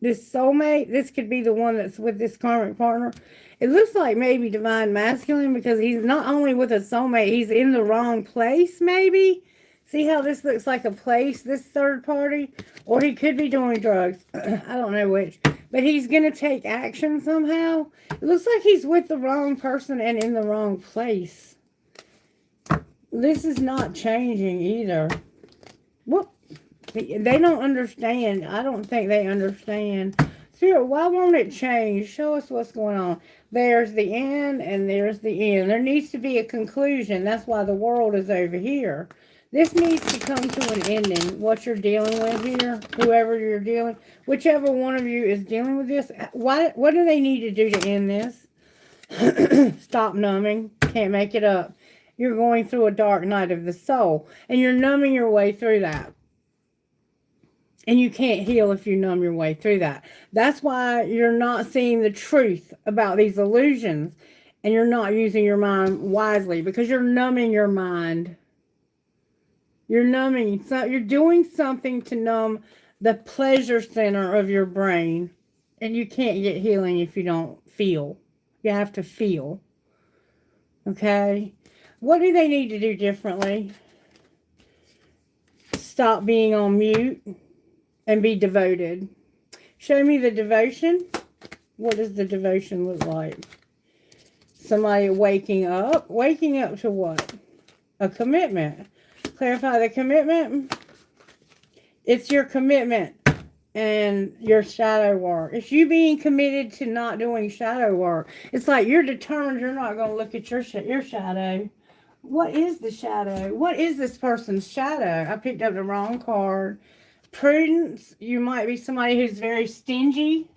soulmate, this could be the one that's with this karmic partner. It looks like maybe divine masculine, because he's not only with a soulmate, he's in the wrong place maybe. See how this looks like a place, this third party? Or he could be doing drugs. I don't know which. But he's going to take action somehow. It looks like he's with the wrong person and in the wrong place. This is not changing either. Whoop. They don't understand. I don't think they understand. Spirit, why won't it change? Show us what's going on. There's the end and there's the end. There needs to be a conclusion. That's why the world is over here. This needs to come to an ending. What you're dealing with here, whoever you're dealing, whichever one of you is dealing with this, what do they need to do to end this? Stop numbing. Can't make it up. you're going through a dark night of the soul. And you're numbing your way through that. And you can't heal if you numb your way through that. That's why you're not seeing the truth about these illusions. And you're not using your mind wisely. Because you're numbing your mind. You're numbing. So you're doing something to numb the pleasure center of your brain. And you can't get healing if you don't feel. You have to feel. Okay? What do they need to do differently? Stop being on mute. And be devoted. Show me the devotion. What does the devotion look like? Somebody waking up. Waking up to what? A commitment. Clarify the commitment. It's your commitment and your shadow work. It's you being committed to not doing shadow work. It's like you're determined you're not going to look at your shadow. What is the shadow? What is this person's shadow? I picked up the wrong card. Prudence, you might be somebody who's very stingy.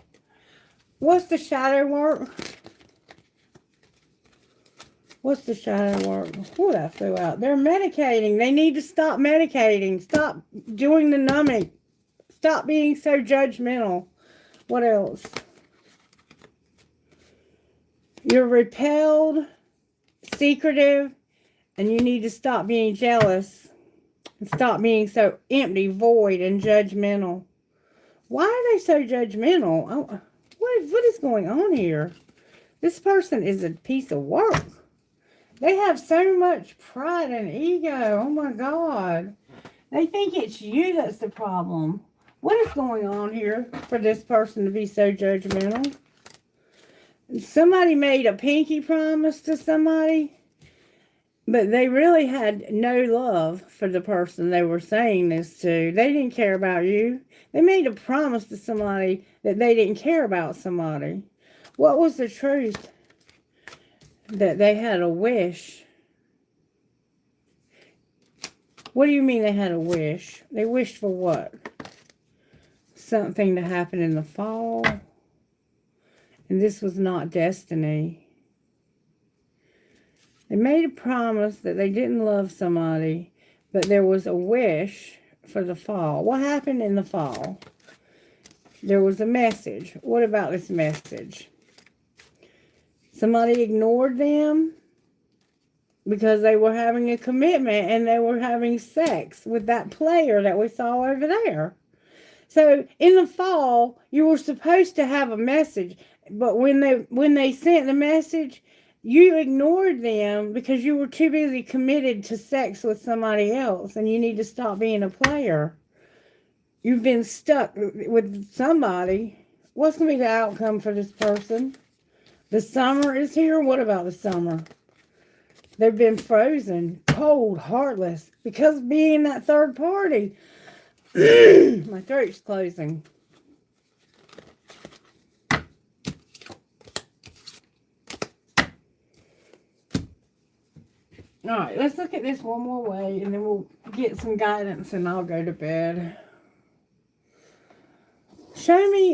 What's the shadow work? What's the shadow work? Oh, that flew out. They're medicating. They need to stop medicating. Stop doing the numbing. Stop being so judgmental. What else? You're repelled, secretive, and you need to stop being jealous. And stop being so empty, void, and judgmental. Why are they so judgmental? Oh, what is going on here? This person is a piece of work. They have so much pride and ego. Oh my God. They think it's you that's the problem. What is going on here for this person to be so judgmental? Somebody made a pinky promise to somebody. But they really had no love for the person they were saying this to. They didn't care about you. They made a promise to somebody that they didn't care about somebody. What was the truth? That they had a wish. What do you mean they had a wish? They wished for what? Something to happen in the fall. And this was not destiny. They made a promise that they didn't love somebody, but there was a wish for the fall. What happened in the fall? There was a message. What about this message? Somebody ignored them because they were having a commitment and they were having sex with that player that we saw over there. So in the fall, you were supposed to have a message, but when they sent the message, you ignored them because you were too busy committed to sex with somebody else, and you need to stop being a player. You've been stuck with somebody. What's going to be the outcome for this person? The summer is here. What about the summer? They've been frozen, cold, heartless, because of being that third party. My throat's closing. All right, let's look at this one more way, and then we'll get some guidance, and I'll go to bed. Show me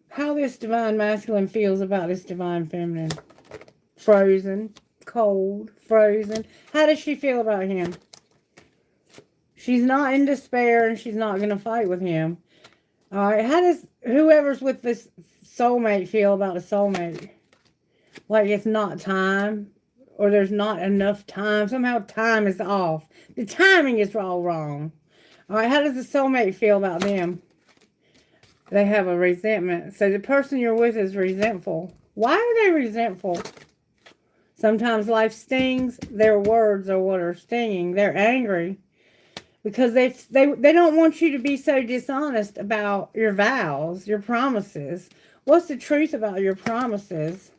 how this divine masculine feels about this divine feminine. Frozen, cold, frozen. How does she feel about him? She's not in despair, and she's not going to fight with him. All right, how does whoever's with this soulmate feel about a soulmate? Like it's not time, or there's not enough time. Somehow time is off. The timing is all wrong. All right, how does the soulmate feel about them? They have a resentment. So the person you're with is resentful. Why are they resentful? Sometimes life stings. Their words are what are stinging. They're angry because they don't want you to be so dishonest about your vows, your promises. What's the truth about your promises?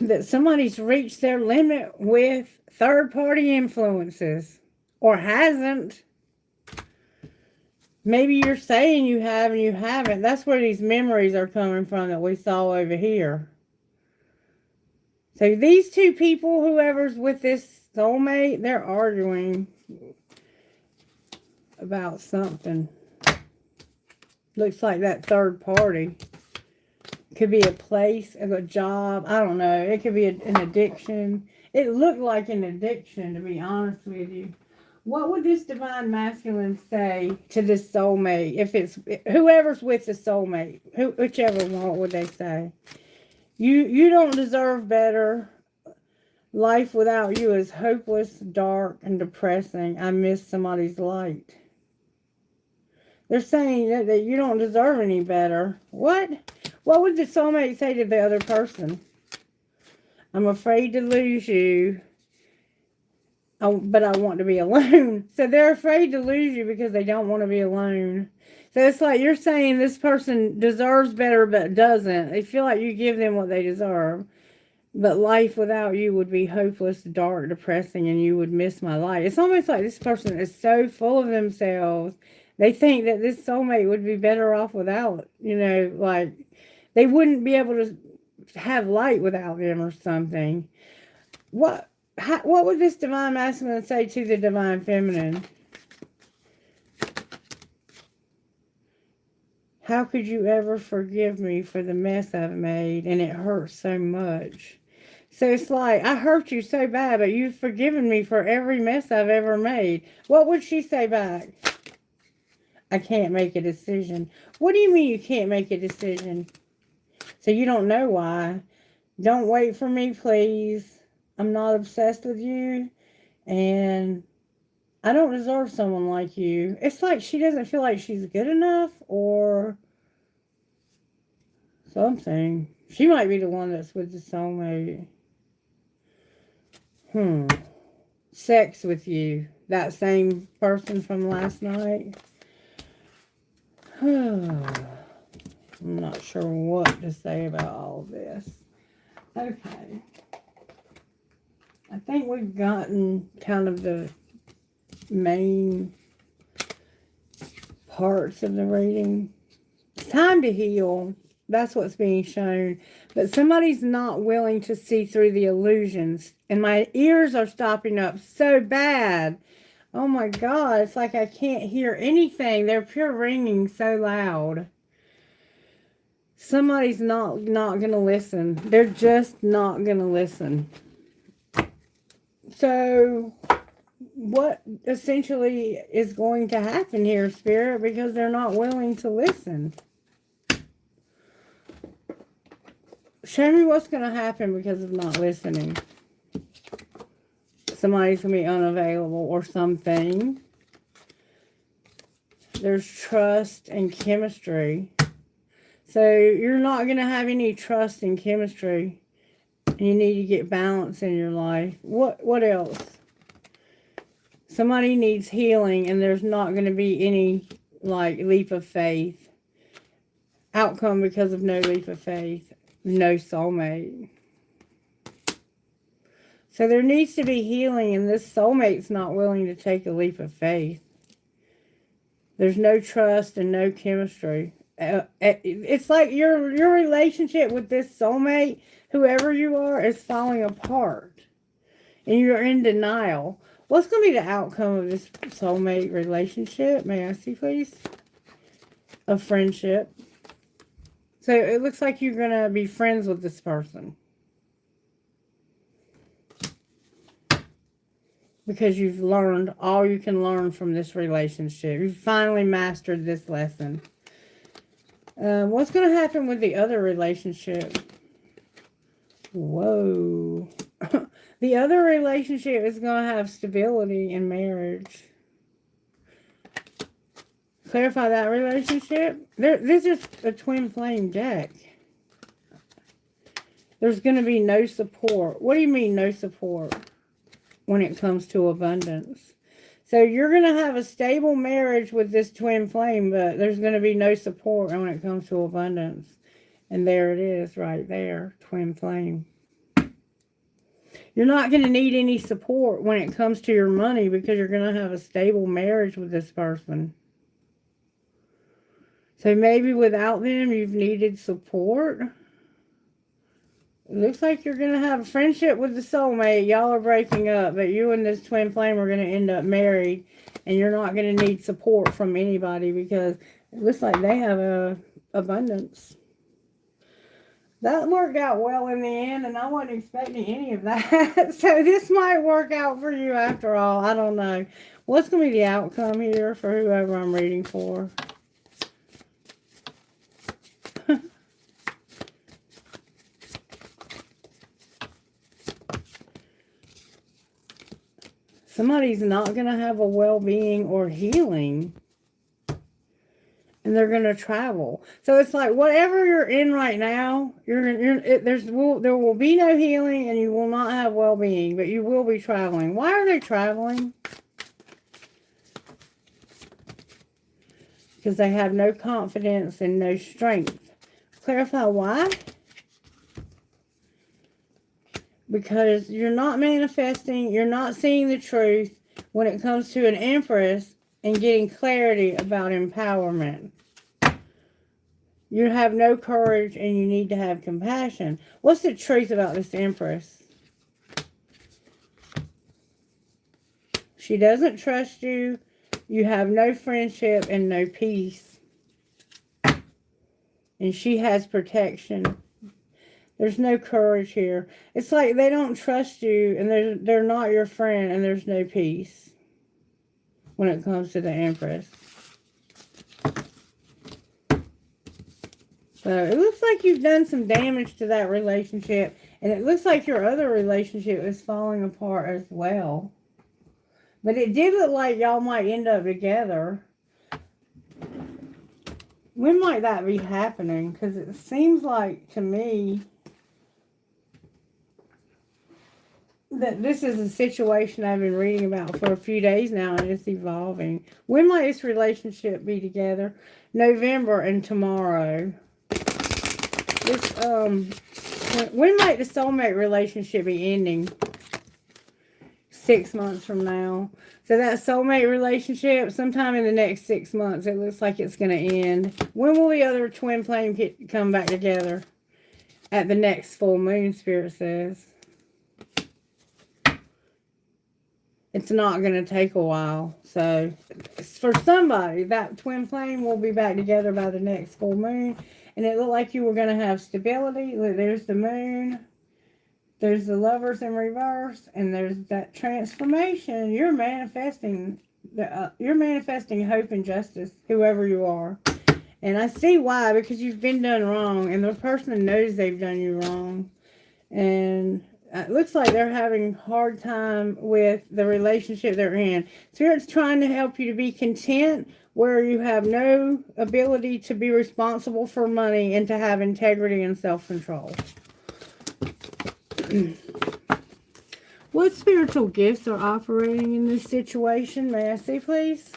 That somebody's reached their limit with third-party influences or hasn't. Maybe you're saying you have and you haven't. That's where these memories are coming from that we saw over here. So these two people, whoever's with this soulmate, they're arguing about something. Looks like that third party. Could be a place, a job. I don't know. It could be an addiction. It looked like an addiction, to be honest with you. What would this divine masculine say to this soulmate? If it's whoever's with the soulmate, whichever one, what would they say? You don't deserve better. Life without you is hopeless, dark, and depressing. I miss somebody's light. They're saying that you don't deserve any better. What? What would the soulmate say to the other person? I'm afraid to lose you, but I want to be alone. So they're afraid to lose you because they don't want to be alone. So it's like you're saying this person deserves better but doesn't. They feel like you give them what they deserve. But life without you would be hopeless, dark, depressing, and you would miss my light. It's almost like this person is so full of themselves. They think that this soulmate would be better off without, like they wouldn't be able to have light without them or something. What would this divine masculine say to the divine feminine? How could you ever forgive me for the mess I've made, and it hurts so much? So it's like, I hurt you so bad, but you've forgiven me for every mess I've ever made. What would she say back? I can't make a decision. What do you mean you can't make a decision? So you don't know why. Don't wait for me, please. I'm not obsessed with you. And I don't deserve someone like you. It's like she doesn't feel like she's good enough or something. She might be the one that's with the soulmate. Sex with you. That same person from last night. I'm not sure what to say about all this. Okay. I think we've gotten kind of the main parts of the reading. It's time to heal. That's what's being shown. But somebody's not willing to see through the illusions. And my ears are stopping up so bad. Oh my God. It's like I can't hear anything. They're pure ringing so loud. Somebody's not going to listen. They're just not going to listen. So what essentially is going to happen here, Spirit? Because they're not willing to listen. Show me what's going to happen because of not listening. Somebody's going to be unavailable or something. There's trust and chemistry. So you're not going to have any trust and chemistry. You need to get balance in your life. What else? Somebody needs healing and there's not going to be any leap of faith. Outcome because of no leap of faith. No soulmate. So there needs to be healing and this soulmate's not willing to take a leap of faith. There's no trust and no chemistry. It's like your relationship with this soulmate, whoever you are, is falling apart. And you're in denial. What's going to be the outcome of this soulmate relationship? May I see, please? A friendship. So it looks like you're going to be friends with this person. Because you've learned all you can learn from this relationship. You've finally mastered this lesson. What's going to happen with the other relationship? Whoa. The other relationship is going to have stability in marriage. Clarify that relationship. This is a twin flame deck. There's going to be no support. What do you mean no support when it comes to abundance? So you're going to have a stable marriage with this twin flame, but there's going to be no support when it comes to abundance. And there it is right there, twin flame. You're not going to need any support when it comes to your money because you're going to have a stable marriage with this person. So maybe without them, you've needed support. It looks like you're going to have a friendship with the soulmate. Y'all are breaking up, but you and this twin flame are going to end up married. And you're not going to need support from anybody because it looks like they have a abundance. That worked out well in the end, and I wasn't expecting any of that. So this might work out for you after all. I don't know. What's going to be the outcome here for whoever I'm reading for? Somebody's not going to have a well-being or healing. And they're going to travel. So it's like whatever you're in right now, there will be no healing and you will not have well-being, but you will be traveling. Why are they traveling? Because they have no confidence and no strength. Clarify why? Because you're not manifesting, you're not seeing the truth when it comes to an Empress and getting clarity about empowerment. You have no courage and you need to have compassion. What's the truth about this Empress? She doesn't trust you. You have no friendship and no peace. And she has protection. There's no courage here. It's like they don't trust you and they're not your friend and there's no peace when it comes to the Empress. So it looks like you've done some damage to that relationship. And it looks like your other relationship is falling apart as well. But it did look like y'all might end up together. When might that be happening? Because it seems like to me that this is a situation I've been reading about for a few days now and it's evolving. When might this relationship be together? November and tomorrow. This, when might the soulmate relationship be ending? 6 months from now. So that soulmate relationship, sometime in the next 6 months, it looks like it's going to end. When will the other twin flame come back together? At the next full moon, Spirit says. It's not going to take a while. So for somebody, that twin flame will be back together by the next full moon. And it looked like you were going to have stability. Look, there's the moon. There's the Lovers in reverse. And there's that transformation. You're manifesting hope and justice, whoever you are. And I see why. Because you've been done wrong. And the person knows they've done you wrong. And it looks like they're having a hard time with the relationship they're in. Spirit's trying to help you to be content where you have no ability to be responsible for money and to have integrity and self-control. What spiritual gifts are operating in this situation? May I see, please?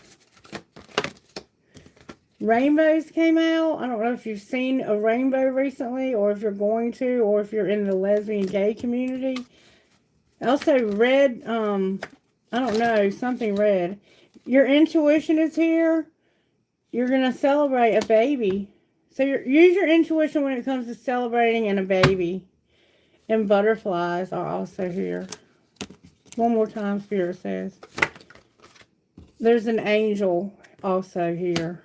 Rainbows came out. I don't know if you've seen a rainbow recently or if you're going to or if you're in the lesbian gay community. Also red, I don't know, something red. Your intuition is here. You're going to celebrate a baby. So use your intuition when it comes to celebrating and a baby. And butterflies are also here. One more time, Spirit says. There's an angel also here.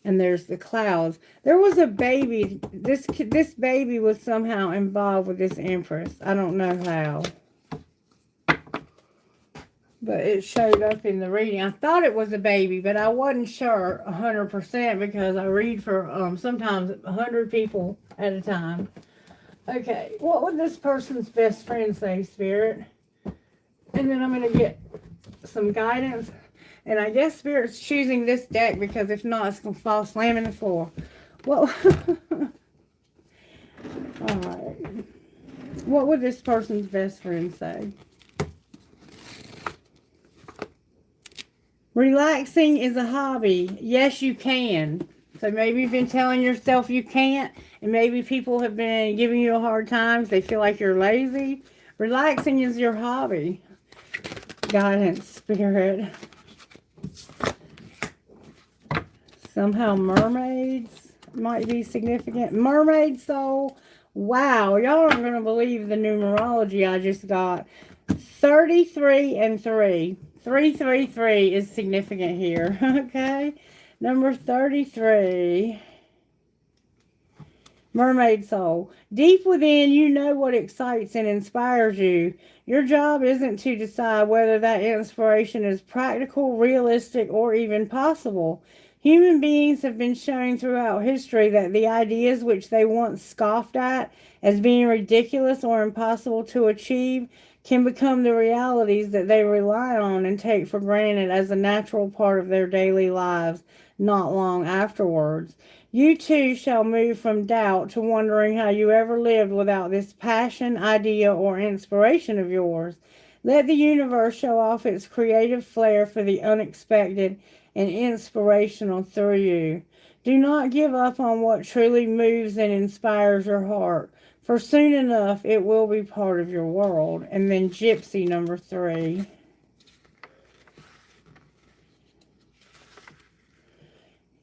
And there's the clouds. There was a baby. This baby was somehow involved with this Empress. I don't know how. But it showed up in the reading. I thought it was a baby, but I wasn't sure 100% because I read for sometimes 100 people at a time. Okay, what would this person's best friend say, Spirit? And then I'm going to get some guidance. And I guess Spirit's choosing this deck because if not, it's going to fall slamming the floor. Well, alright. What would this person's best friend say? Relaxing is a hobby. Yes, you can. So maybe you've been telling yourself you can't. And maybe people have been giving you a hard time because they feel like you're lazy. Relaxing is your hobby. Guidance, Spirit. Somehow mermaids might be significant. Mermaid soul. Wow, y'all aren't going to believe the numerology I just got. 33 and 3. 333 is significant here. Okay. Number 33. Mermaid soul. Deep within, you know what excites and inspires you. Your job isn't to decide whether that inspiration is practical, realistic, or even possible. Human beings have been shown throughout history that the ideas which they once scoffed at as being ridiculous or impossible to achieve can become the realities that they rely on and take for granted as a natural part of their daily lives not long afterwards. You too shall move from doubt to wondering how you ever lived without this passion, idea, or inspiration of yours. Let the universe show off its creative flair for the unexpected and inspirational through you. Do not give up on what truly moves and inspires your heart, for soon enough it will be part of your world. And then Gypsy number 3.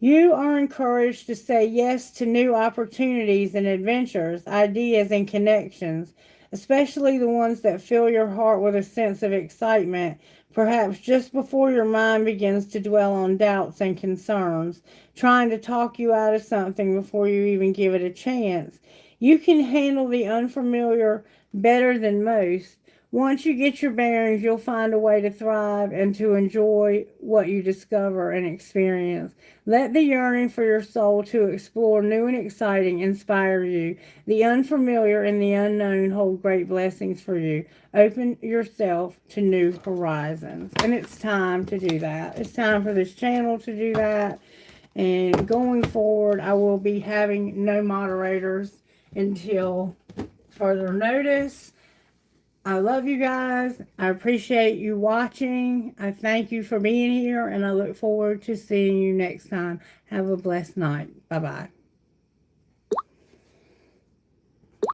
You are encouraged to say yes to new opportunities and adventures, ideas and connections, especially the ones that fill your heart with a sense of excitement, perhaps just before your mind begins to dwell on doubts and concerns, trying to talk you out of something before you even give it a chance. You can handle the unfamiliar better than most. Once you get your bearings, you'll find a way to thrive and to enjoy what you discover and experience. Let the yearning for your soul to explore new and exciting inspire you. The unfamiliar and the unknown hold great blessings for you. Open yourself to new horizons. And it's time to do that. It's time for this channel to do that. And going forward, I will be having no moderators until further notice. I love you guys. I appreciate you watching. I thank you for being here, and I look forward to seeing you next time. Have a blessed night. Bye-bye.